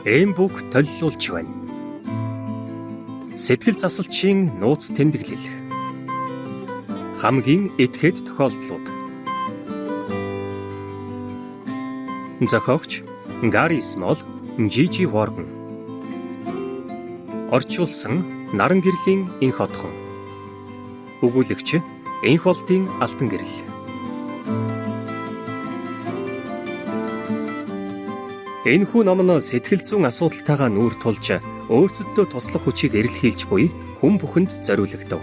Эм бүх толилуулж байна. Сэтгэл засалчийн нууц тэмдэглэл. Хамгийн этгээд тохиолдлууд. Зохиогч Гари Смол, Жижи Ворган. Орчуулсан Наран гэрлийн энх отхон. Өгүүлэгч Энх болтын алтан гэрэл. Энэхүү ном нь сэтгэл зүйн асуудалтайгаа нүүр тулж өөрсөддөө туслах хүчийг эрэлхийлж буй хүн бүхэнд зориулагдав.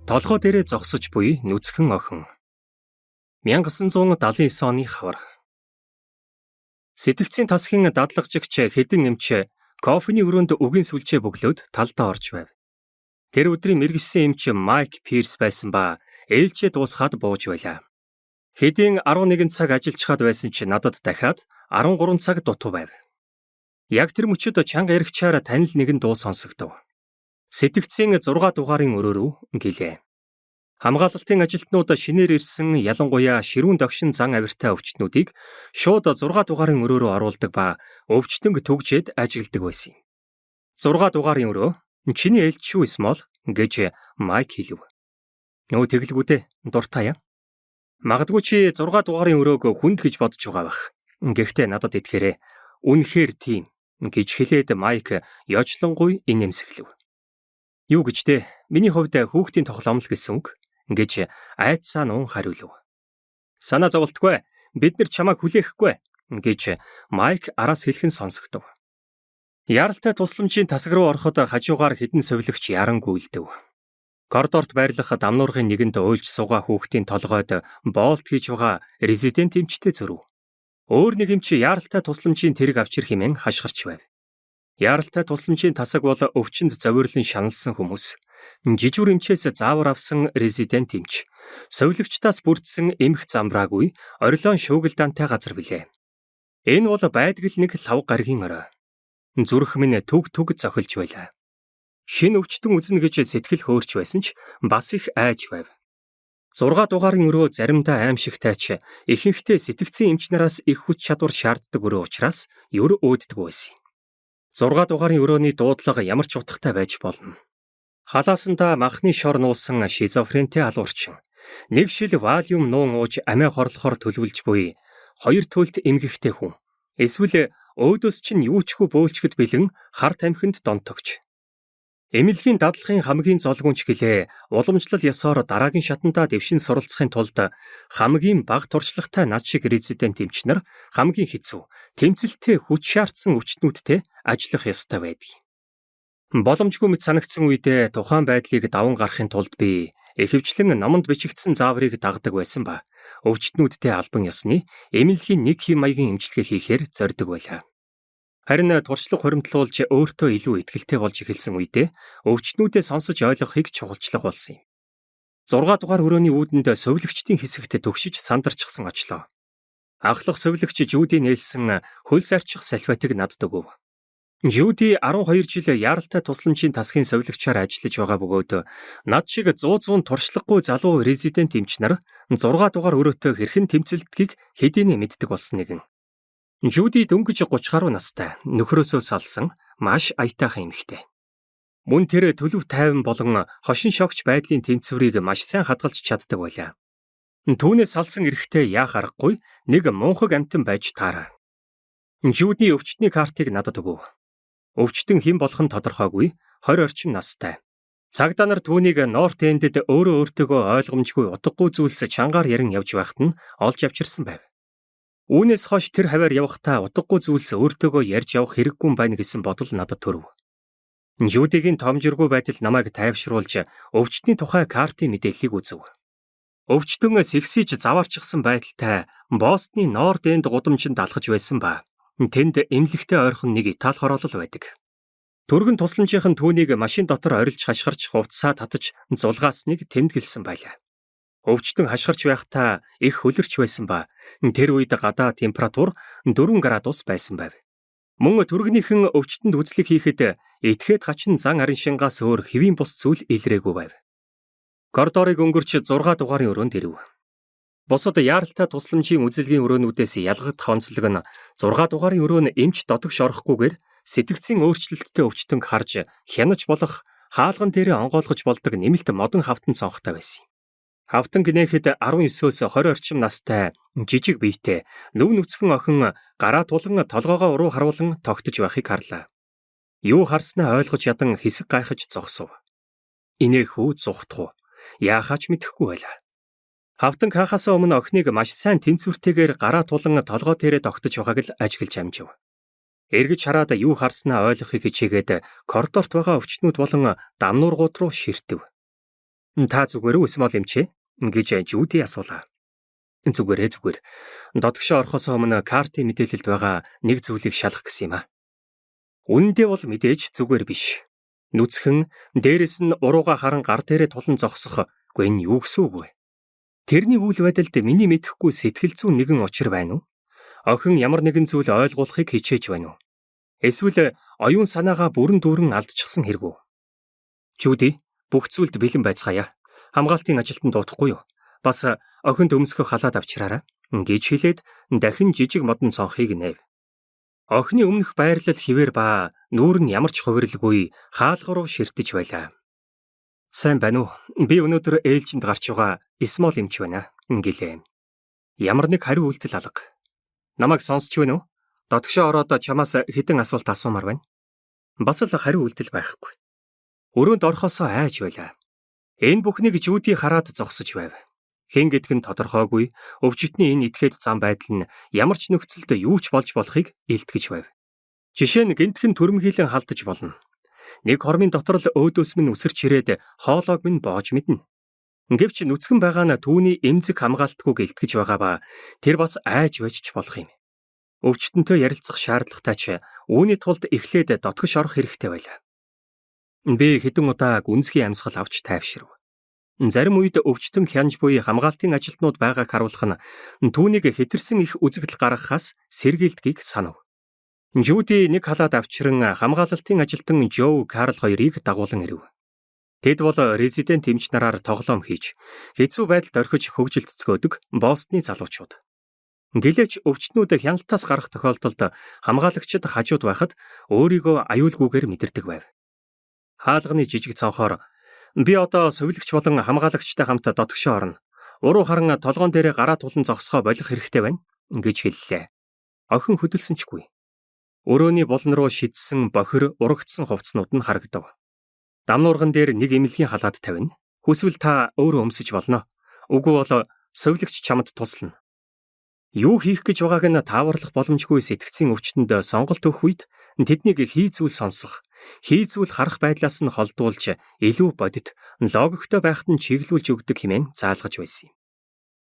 Толгой дээрээ зогсож буй нүцгэн охин. 1979 оны хавар. Сэтгцийн тасгийн дадлагжигч хэдэн эмч кофений өрөөнд үгийн сүлжээ бөглөөд талдаа орж байв. Тэр өдрийн мэргэжсэн эмч Майк Пирс байсан ба ээлжээ дуусгаад бууж байлаа. Хэдийн 11 цаг ажиллажхад байсан ч надад дахиад 13 цаг дутуу байв. Яг тэр мөчөд чанга яригчаар танил нэгэн дуу сонсогдов. Сэтгцийн 6 дугаарын өрөө рүү гэлээ. Хамгаалалтын ажилтнууд шинээр ирсэн ялангуяа ширүүн догшин зан авиртай өвчтнүүдийг шууд 6 дугаарын өрөө рүү оруулдаг ба өвчтөнг түгжээд ажигладаг байсан юм. 6 дугаарын өрөө чиний ээлж шүү Смол гэж Майк хэлв. Нөө тэглгүүдээ дуртай яа. Магадгүй чи 6 дугаарын өрөөг хүнд гэж бодож байгаа бах. Гэхдээ надад итгээрэй. Үнэхээр тийм гэж хэлээд Майк ёжлонгуй инээмсэглэв. Юу гэж дээ? Миний хувьд хүүхдийн тоглоом л гэсэн үг гэж айцаа нун хариулв. Санаа зовлтгүй. Бид нар чамайг хүлээхгүй гэж Майк араас хэлхэн сонсогдов. Яралтай тусламжийн тасаг руу ороход хажуугаар хэдэн совилогч ярангүй илдэв. Коридорт байрлах дамнуургын нэгэнд уйлж суугаа хүүхдийн толгойд болт хийж байгаа резидент эмчтэй зөрөв. Өөр нэг эмч яралтай тусламжийн тэрэг авчир хэмээн хашгирч байв. Яралтай тусламжийн тасаг бол өвчнөд зовирлон шаналсан хүмүүс. Жижүүр эмчээс заавар авсан резидент эмч. Совилогчтаас бүрдсэн эмх замбраагүй орилон шуугилдаантай газар билээ. Энэ бол байдаг л нэг лав гаригийн орой. Зүрх минь түг зохилж байлаа. Шинэ өвчтөн үзнэ гэж сэтгэл хөөрч байсан ч бас их айж байв. 6 дугаарын өрөө заримдаа аимшигтай ч ихэнхдээ сэтгцийн эмч нараас их хүч чадвар шаарддаг өрөө учраас ёр өөддөг байсан юм. 6 дугаарын өрөөний дуудлага ямар ч утгатай байж болно. Халаасандаа махны шор нуусан шизофрентэй алуурчин. Нэг шил валиум нуун ууж амиа хорлохоор төлөвлөж буй хоёр туйлт эмгэгтэй хүн. Эсвэл өөдөөс чинь юу ч хүү бөөлчгөд бэлэн хар тамхинд донтогч. Эмнэлгийн дадлагын хамгийн золгуунч гэлээ уламжлал ёсоор дараагийн шатандаа дэвшин суралцахын тулд хамгийн бага туршлагатай над шиг резидент эмч нар хамгийн хэцүү, тэмцэлтэй хүч шаардсан өвчтнүүдтэй ажиллах ёстой байдаг. Боломжгүй мэт санагдсан үедээ тухайн байдлыг даван гарахын тулд би ихэвчлэн номонд бичигдсэн зааврыг дагдаг байсан ба өвчтнүүдтэй албан ёсны эмнэлгийн нэг хэм маягийн эмчилгээ хийхээр зорддог байлаа. Харин туршлага хуримтлуулж өөртөө илүү ихтэй болж эхэлсэн үедээ өвчтнүүдээ сонсож ойлгохыг чухалчлах болсон юм. 6 дугаар өрөөний үүдэнд совилогчдын хэсэгт төгшиж сандарчихсан очлоо. Ахлах совилогч Жюди нээлсэн хөлс арчих салфетыг надад өгөв. Жюди 12 жил яралтай тусламжийн тасгийн совилогчаар ажиллаж байгаа бөгөөд над шиг 100 туршлагагүй залуу резидент эмч нар 6 дугаар өрөөтэй хэрхэн тэмцэлдгийг хэдийнэ мэддэг болсон нэгэн. Жюди дөнгөж 30 гаруй настай, нөхрөөсөө салсан, маш аятайхан эмэгтэй. Мөн тэр төлөв тайван болон хошин шогч байдлын тэнцвэрийг маш сайн хадгалж чаддаг байлаа. Түүнээс салсан эрэхтэй яах аргагүй нэг мунхаг амтан байж таараа. Жюди өвчтний картыг надад өгөв. Өвчтөн хэн болох нь тодорхойгүй, 20 орчим настай. Цагдаа нар түүнийг Норт Эндэд өөртөөгөө ойлгомжгүй утгагүй зүйлс чангаар ярин явж байхад нь олж авчирсан байв. Үүнээс хойш тэр хаваар явахдаа утгагүй зүйлс өөртөөгөө ярьж явах хэрэггүй байна гэсэн бодол надад төрөв. Жюдигийн томжиргүй байдал намайг тайвшруулж өвчтний тухай картын мэдээллийг үзв. Өвчтөн сэгсэж заваарчихсан байдалтай Бостны Норт Энд гудамжинд алхаж байсан ба тэнд эмнэлэгтэй ойрхон нэг Итали хороолол байдаг. Түргэн тусламжийнхан түүнийг машин дотор орилж хашгирч хувцсаа татаж зулгаасныг тэмдэглэсэн байлаа. Өвчтөн хашгирч байхдаа их хөлөрч байсан ба тэр үед гадаа температур 4 градус байсан байв. Мөн түргнийхэн өвчтөнд үзлэг хийхэд этгээд хачин зан арын шингаас өөр хэвийн бус зүйл илрээгүй байв. Коридорыг өнгөрч 6 дугаарын өрөөнд ирэв. Бусад яаралтай тусламжийн үзэлгийн өрөөнүүдээс ялгагдах онцлог нь 6 дугаарын өрөө нь эмч додогш орохгүйгээр сэтгцийн өөрчлөлттэй өвчтөнг харж хянаж болох хаалган дээрээ онгойлгож болдог нэмэлт модон хавтан цонхтой байсан юм. Хавтан гинэхэд 19-өөс 20 орчим настай жижиг биетэй нүв нүцгэн охин гараа тулан толгоогоо уруу харуулan тогтож байхыг харлаа. Юу харснаа ойлгож ядан хэсэг гайхаж зогсов. Инээх үү зүхтах уу? Яахаач мэдэхгүй байлаа. Хавтан хаахаас өмнө охиныг маш сайн тэнцвэртэйгээр гараа тулан толгой дээрээ тогтож байгааг л ажиглаж амжив. Эргэж хараад юу харснаа ойлгохыг хичээгээд коридорт байгаа өвчтнүүд болон дамнуургууд руу ширтэв. Та зүгээр үү эсвэл эмчээ? Гэж Жюди асуулаа. Зүгээр. Додогшоо орохоос өмнө картын мэдээлэлд байгаа нэг зүйлийг шалгах гэсэн юм а. Үнэндээ бол мэдээж зүгээр биш. Нүцгэн дээрэс нь урууга харан гар дээрээ тулан зогсох үгүй энэ юу гэсэн үг вэ? Тэрний үйл байдалд миний мэдэхгүй сэтгэл зүйн нэгэн учир байна уу? Охин ямар нэгэн зүйл ойлгуулахыг хичээж байна уу? Эсвэл оюун санаагаа бүрэн дүүрэн алдчихсан хэрэг үү? Жюди, бүх зүйлд бэлэн байцгаая. Хамгаалтын ажилтан дуутахгүй юу? Бас охинд өмсгөх халаад авчраарай. Гэж хэлээд дахин жижиг модон цонхыг нээв. Охины өмнөх байрлал хിവэр ба нүүр нь ямар ч хувирлгүй хаалга руу ширтэж байлаа. Сайн байна уу? Би өнөөдөр ээлжинд гарч байгаа Исмол эмч байна. Гэлээ. Ямар нэг хариу үйлдэл алга. Намайг сонсч байна уу? Додогшоо ороод чамаас хэдэн асуулт асуумаар байна. Бас л хариу үйлдэл байхгүй. Өрөөнд орохосоо айж байлаа. Энэ бүхнийг Жюди хараад зогсож байв. Хэн гэдг нь тодорхойгүй, өвчтний энэ этгээд зам байдал нь ямар ч нөхцөлд юу ч болж болохыг илтгэж байв. Жишээ нь гэнтхэн төрмхийлэн халдаж болно. Нэг хормын дотор л өөдөөс минь үсэрч ирээд хоолойг минь боож мэднэ. Гэвч нүцгэн байгаа нь түүний эмзэг хамгаалтгүйг илтгэж байгаа ба тэр бас айж байж ч болох юм. Өвчтөнтэй ярилцах шаардлагатай ч үүний тулд эхлээд додгош орох хэрэгтэй байлаа. Би хэдэн удаа гүнзгий амьсгал авч тайвширв. Зарим үед өвчтөн хянж буй хамгаалтын ажилтнууд байгааг харуулах нь түүнийг хэтэрсэн их үзэгдэл гаргахаас сэргийлдгийг санав. Жюди нэг халаад авчран хамгаалалтын ажилтан Жо Карл хоёрыг дагуулan ирэв. Тэд бол резидент эмч нараар тоглоом хийж, хэцүү байдалд орхиж хөгжилтцгөөдөг Бостны залуучууд. Гэлээч өвчтнүүд хяналтаас гарах тохиолдолд хамгаалагчид хажууд байхад өөрийгөө аюулгүйгээр мэдэрдэг байв. Хаалганы жижиг цонхоор би одоо сувилагч болон хамгаалагчтай хамт додогшоо орно. Уруу харан толгоон дээрээ гараа тулан зогсохоо болох хэрэгтэй байна гэж хэллээ. Охин хөдөлсөнчгүй. Өрөөний булан руу шидсэн бохир урагдсан хувцснууд нь харагдав. Дамнуурган дээр нэг эмнэлгийн халаад тавина. Хүсвэл та өөрөө өмсөж болно. Үгүй бол сувилагч чамд туслана. Юу хийх гэж байгааг нь тааварлах боломжгүй сэтгцийн өвчтөнд сонголт өгөх үед тэднийг хий зүйл сонсох, хий зүйл харах байдлаас нь холдуулж илүү бодит, логиктой байхад нь чиглүүлж өгдөг хэмээн заалгаж байсан юм.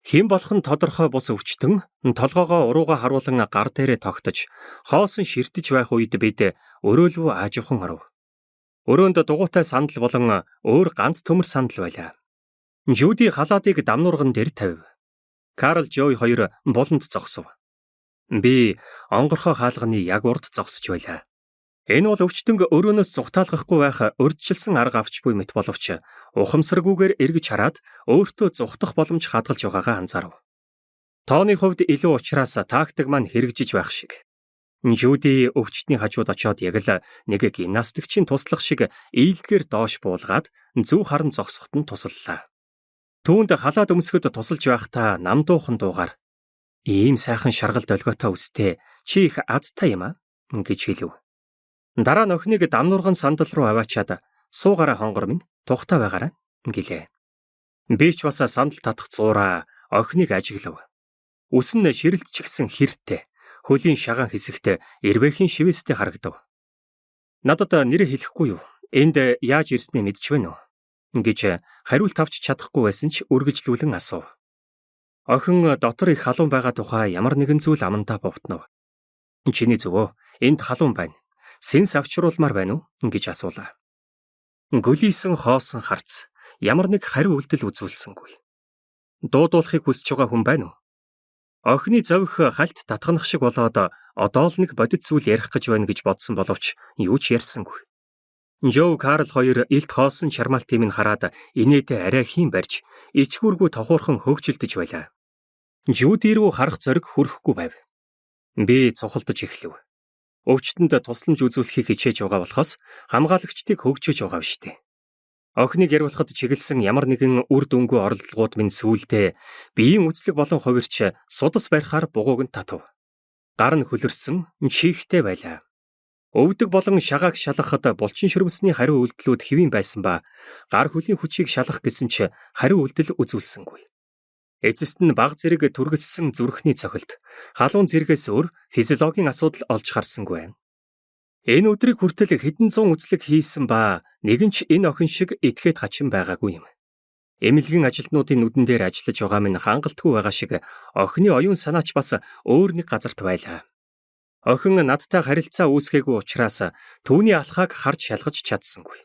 Хэн болох нь тодорхой бус өвчтөн толгоогоо урууга харуулan гар дээрээ тогтож, хоосон ширтэж байх үед бид өрөөлөө аажуухан оров. Өрөөнд дугуйтай сандал болон өөр ганц төмөр сандал байлаа. Жюди халаадыг дамнуурган дээр тавив. Карл Жой хоёр буланд зогсов. Би онгорхой хаалганы яг урд зогсож байлаа. Энэ бол өвчтөнг өрөөнөөс зүхтаалгахгүй байх урьдчилсан арга авч буй мэт боловч ухамсаргүйгээр эргэж хараад өөртөө зүхтах боломж хадгалж байгаагаа анзаарав. Тооны хувьд илүү ухраас тактик маань хэрэгжиж байх шиг. Жюди өвчтний хажууд очиод яг л нэг гимнастикчийн туслах шиг ээлгээр доош буулгаад зөв харан зогсоход нь туслалаа. Түүнд халаад өмсгөд тусалж байхдаа намдуухан дуугаар ийм сайхан шаргалд олготой үстэй чи их азтай юм а гэж хэлв. Дараа нь охиныг дамнуурган сандал руу аваачаад суугаараа хонгор минь тухтай байгаарай гэлээ. Би ч бас сандал татах зуураа охиныг ажиглав. Үс нь ширэлтчихсэн хэртэй, хөлийн шагаан хэсэгт эрвэхийн шивэстэй харагдав. Надад нэр хэлэхгүй юу? Энд яаж ирснээ мэдчихвэ нөө гэж хариулт авч чадахгүй байсан ч үргэлжлүүлэн асуув. Охин дотор их халуун байгаа тухай ямар нэгэн зүйл амандаа бовтнов. Чиний зөвөө, энд халуун байна. Сэнс авчруулмаар байна уу гэж асуулаа. Гөлийсэн хоосон харц ямар нэг хариу үйлдэл үзүүлсэнгүй. Дуудуулахыг хүсэж байгаа хүн байна уу? Охины зових хальт татганах шиг болоод одоо л нэг бодит зүйл ярих гэж байна гэж бодсон боловч юу ч ярьсангүй. Жо Карл хоёр илт хоосон чармаалтыг минь хараад инээдээ арай хийм барьж ичгүүргүй тохуурхан хөгжилдөж байлаа. Жюди рүү харах зориг хүрэхгүй байв. Би цухалдаж эхлэв. Өвчтөнд тусламж үзүүлэхийг хичээж байгаа болохоос хамгаалагчдыг хөгжиж байгаа биш үү? Охиныг яриулахад чиглэсэн ямар нэгэн үр дүнгүй оролдлогууд минь сүүлдээ биеийн үзлэг болон хувирч судас барихаар бугууг нь татав. Гар нь хөлөрсөн, чихтэй байлаа. Өвдөг болон шагааг шалгахад булчин шүрмсний хариу үйлдэлүүд хэвийн байсан ба гар хөлийн хүчийг шалгах гэсэн ч хариу үйлдэл үзүүлсэнгүй. Эцэст нь баг зэрэг түргэссэн зүрхний цохилт, халуун зэрэгээс өөр физиологийн асуудал олж харсангүй байна. Энэ өдрийг хүртэл хэдэн зуун үзлэг хийсэн ба нэгэн ч энэ охин шиг этгээд хачин байгаагүй юм. Эмнэлгийн ажилтнуудын нүдэн дээр ажиллаж байгаа минь хангалтгүй байгаа шиг охины оюун санаач бас өөр нэг газарт байлаа. Охин надтай харилцаа үүсгээгүй учраас түүний алхааг харж шалгаж чадсангүй.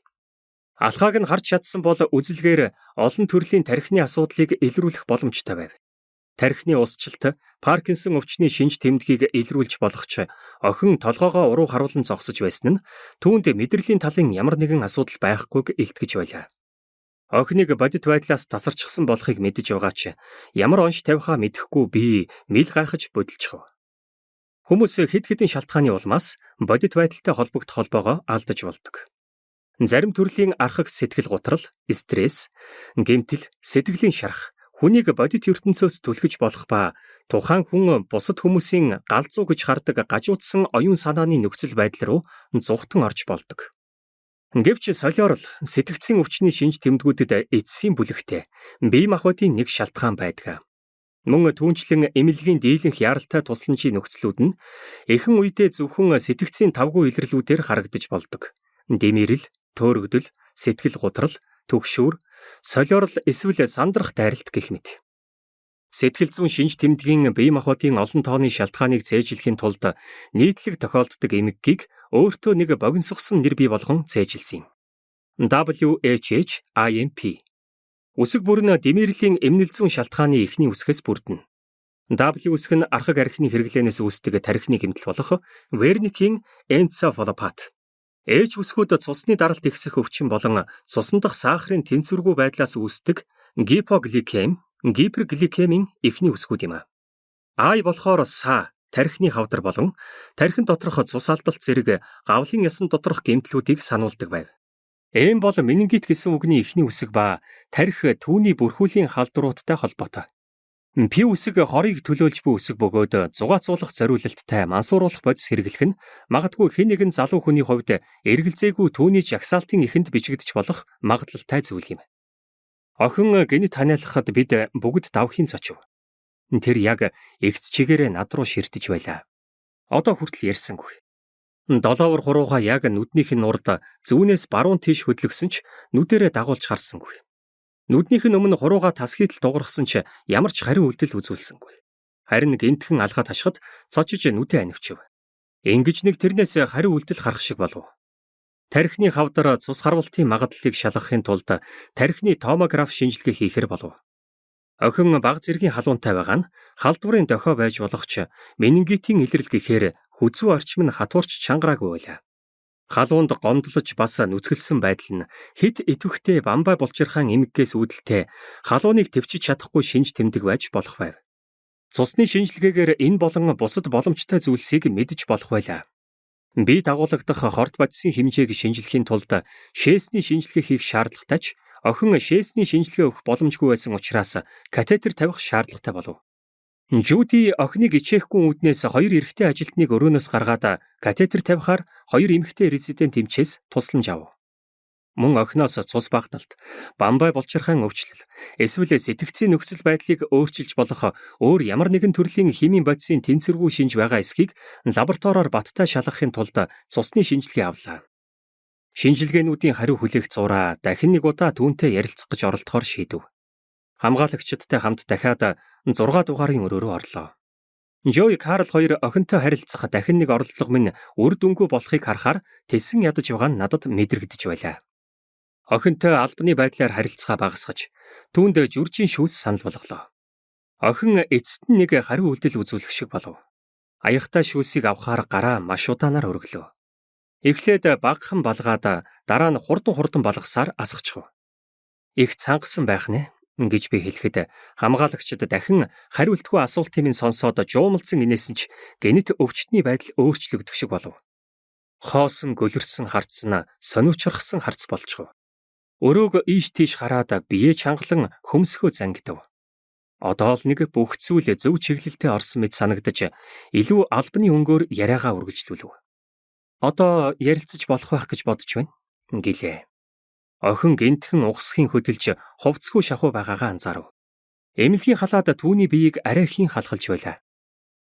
Алхааг нь харж чадсан бол үзэлгээр олон төрлийн тархины асуудлыг илрүүлэх боломжтой байв. Тархины усчлалт, Паркинсон өвчний шинж тэмдгийг илрүүлж болох ч охин толгоогоо уруу харуулan зогсож байсан нь түүнд мэдрэлийн талын ямар нэгэн асуудал байхгүйг илтгэж байлаа. Охиныг бодит байдлаас тасарчихсан болохыг мэдэж байгаа ч ямар онш тавихаа мэдэхгүй би мэл гайхаж бодолцов. Хүмүүс хэд хэдэн шалтгааны улмаас бодит байдалтай холбогдох холбоогоо алдаж болдог. Зарим төрлийн архаг сэтгэл гутрал, стресс, гэмтэл, сэтгэлийн шарах хүнийг бодит ертөнцөөс түлхэж болох ба тухайн хүн бусад хүмүүсийн галзуу гэж хардаг гажуудсан оюун санааны нөхцөл байдал руу зүхтэн орж болдог. Гэвч солиорол сэтгцийн өвчний шинж тэмдгүүдэд эцсийн бүлэгтээ бие махбодын нэг шалтгаан байдаг. Мөн түүнчлэн эмнэлгийн дийлэнх яралтай тусламжийн нөхцлүүд нь эхэн үедээ зөвхөн сэтгцийн тавгүй илэрлүүдээр харагдаж болдог. Дэмэрэл, төөрөгдөл, сэтгэл гутрал, түгшүүр, солиорол эсвэл сандрах дайралт гэх мэт. Сэтгэл зүйн шинж тэмдгийн бие махбодын олон тооны шалтгааныг цээжлэхийн тулд нийтлэг тохиолддог эмгэгийг өөртөө нэг богиносгосон нэр бий болгон цээжилсэн юм. WHHIMP. Үсэг бүр нь дэмэрлийн эмнэл зүйн шалтгааны эхний үсгээс бүрдэнэ. W үсэг нь архаг архины хэрэглэнээс үүсдэг тархины гэмтэл болох Wernicke-ийн энцефалопат. H үсгүүд цусны даралт ихсэх өвчин болон цусан дахь сахарын тэнцвэргүй байдлаас үүсдэг гипергликемийн эхний үсгүүд юм. I болохоор са, тархины хавдар болон тархин доторх цус алдалт зэрэг гавлын ясан доторх гэмтлүүдийг сануулдаг байв. Эм бол менингит гэсэн үгний эхний үсэг ба тархи түүний бүрхүүлийн халдваруудтай холбоотой. Пи үсэг хорийг төлөөлж буй үсэг бөгөөд зугаацуулах зориулалттай мансууруулах бодис хэрэглэх нь магадгүй хэн нэгэн залуу хүний хувьд эргэлзээгүй түүний жагсаалтын эхэнд бичигдэж болох магадлалтай зүйл юм. Охин гэнэт ханиалгахад бид бүгд давхийн цочив. Тэр яг эгц чигээрээ над руу ширтэж байлаа. Одоо хүртэл ярьсангүй. Долоовор хурууга яг нүднийх нь урд зүүнээс баруун тийш хөдлөгсөн ч нүдэрээ дагуулж харсангүй. Нүднийх нь өмнө хурууга тасхийдл дуургасан ч ямар ч хариу үйлдэл үзүүлсэнгүй. Харин гинтхэн алхаад хашгад цочиж нүдээ анивчив. Ингэж нэг тэрнээс хариу үйлдэл харах шиг болов. Тархины хавдар цус харуултын магадлалыг шалгахын тулд тархины томограф шинжилгээ хийхээр болов. Охин баг зэргийн халуунтай байгаа нь халдварын дохио байж болох ч менингитийн илрэл гэхээр хүзүү орчим нь хатуурч чангараагүй байлаа. Халуунд гомдлож бас нүцгэлсэн байдал нь хит итвэхтэй бамбай булчирхаан эмгэгээс үүдэлтэй халууныг төвчиж чадахгүй шинж тэмдэг байж болох байв. Цусны шинжилгээгээр энэ болон бусад боломжтой зүйлсийг мэдэж болох байлаа. Бие дагуулгадах хорт бодисын хэмжээг шинжлэхийн тулд шээсний шинжилгээ хийх шаардлагатай ч охин шээсний шинжилгээ өгөх боломжгүй байсан учраас катетер тавих шаардлагатай болов. Жюди охиныг ичээхгүй үүднээс хоёр эрэгтэй ажилтныг өрөөнөөс гаргаад катетер тавихаар хоёр эмэгтэй резидент эмчээс тусламж авав. Мөн охиноос цус багталт, бамбай булчирхаан өвчлөл, эсвэл сэтгцийн нөхцөл байдлыг өөрчилж болох өөр ямар нэгэн төрлийн химийн бодисын тэнцвэргүй шинж байгаа эсхийг лабораториор баттай шалгахын тулд цусны шинжилгээ авлаа. Шинжилгээнүүдийн хариу хүлээх зураа дахин нэг удаа түүнтэй ярилцах гэж оролдохоор шийдэв. Хамгаалагчдтай хамт дахиад 6 дугаарын өрөөрөө орлоо. Жо Карл хоёр охинтой харилцах дахин нэг оролдлого минь үр дүнгүй болохыг харахаар телсэн ядаж байгаа нь надад мэдрэгдэж байлаа. Охинтой албаны байдлаар харилцаа багасгаж түүнд жүржийн шүүс санал болголоо. Охин эцэст нь нэг хариу үйлдэл үзүүлэх шиг болов. Аяхтай шүүсийг авахаар гараа маш удаанаар өргөлөө. Эхлээд багахан балгаад дараа нь хурдан хурдан балгасаар асгачихв. Их цангасан байх нэ гэж би хэлэхэд хамгаалагчид дахин хариултгүй асуултыг минь сонсоод жуумалцсан инээсэн ч гэнэт өвчтний байдал өөрчлөгдөх шиг болов. Хоосон гөлөрсөн харцсан сониучрахсан харц болчихов. Өрөөг ийш тийш хараад бие чангалан хөмсгөө зангидав. Одоо л нэг бүх зүйл зөв чиглэлтэй орсон мэт санагдаж илүү албаны өнгөөр яриагаа үргэлжлүүлв. Одоо ярилцаж болох байх гэж бодож байна гэлээ. Охин гинтхэн угсхийн хөдөлж хувцгүй шахуу байгаагаа анзаарав. Эмнэлгийн халаад түүний биеийг арай хийн халахалж байлаа.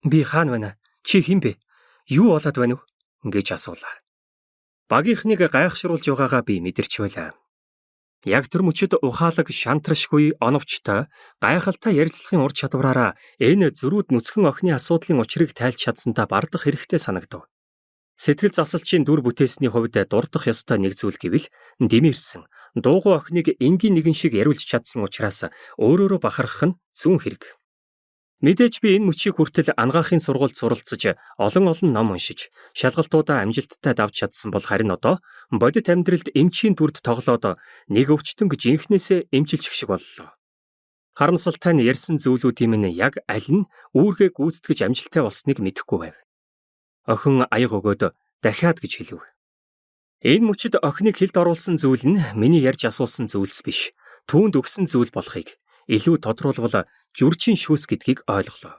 Би хаана байна? Чи хэн бэ? Юу болоод байна вэ? Гэж асуулаа. Багийнхныг гайхшруулж байгаагаа би мэдэрч байлаа. Яг тэр мөчөд ухаалаг шантрашгүй оновчтой гайхалтай ярилцлагын ур чадвараараа энэ зөрүүд нүцгэн охины асуудлын учрыг тайлж чадсантаа бардах хэрэгтэй санагдав. Сэтгэл засалчийн дүр бүтээсний хувьд дурдах ёстой нэг зүйл гэвэл дэмэрсэн, дуугүй охиныг энгийн нэгэн шиг яриулж чадсан учраас өөрөөрөө бахархах нь зүүн хэрэг. Мэдээж би энэ мөчийг хүртэл ангаахын сургуульд суралцж, олон ном уншиж, шалгалтуудаа амжилттай давж чадсан бол харин одоо бодит амьдралд эмчийн дүрд тоглоод нэг өвчтөнг жинхнээсээ эмчилчих шиг боллоо. Харамсалтай нь ярьсан зүйлүүдийн минь яг аль нь үүргээ гүйцэтгэж амжилттай болсныг мэдэхгүй байв. Охин аяга өгөөд дахиад гэж хэлв. Энэ мөчөд охиныг хэлд оруулсан зүйл нь миний ярьж асуусан зүйлс биш, түүнд өгсөн зүйл болохыг илүү тодруулбал жүрчийн шүүс гэдгийг ойлголоо.